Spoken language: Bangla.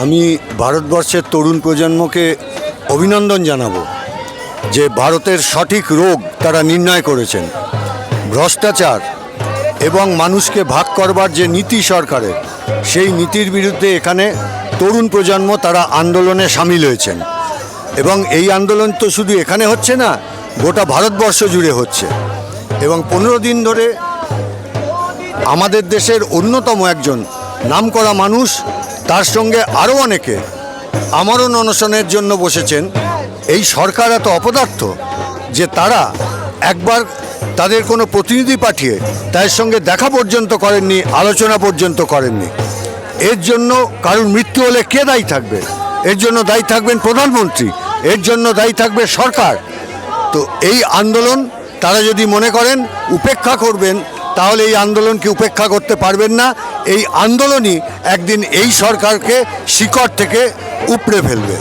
আমি ভারতবর্ষের তরুণ প্রজন্মকে অভিনন্দন জানাবো যে ভারতের সঠিক রোগ তারা নির্ণয় করেছেন। ভ্রষ্টাচার এবং মানুষকে ভাগ করবার যে নীতি সরকারের, সেই নীতির বিরুদ্ধে এখানে তরুণ প্রজন্ম তারা আন্দোলনে সামিল হয়েছেন। এবং এই আন্দোলন তো শুধু এখানে হচ্ছে না, গোটা ভারতবর্ষ জুড়ে হচ্ছে। এবং 15 দিন ধরে আমাদের দেশের অন্যতম একজন নামকরা মানুষ, তার সঙ্গে আরও অনেকে আমরণ অনশনের জন্য বসেছেন। এই সরকার এত অপদার্থ যে তারা একবার তাদের কোনো প্রতিনিধি পাঠিয়ে তাদের সঙ্গে দেখা পর্যন্ত করেননি, আলোচনা পর্যন্ত করেননি। এর জন্য কারোর মৃত্যু হলে কে দায়ী থাকবে? এর জন্য দায়ী থাকবেন প্রধানমন্ত্রী, এর জন্য দায়ী থাকবে সরকার। তো এই আন্দোলন তারা যদি মনে করেন উপেক্ষা করবেন, তাহলে এই আন্দোলনকে উপেক্ষা করতে পারবেন না। এই আন্দোলনই একদিন এই সরকারকে শিকড় থেকে উপড়ে ফেলবে।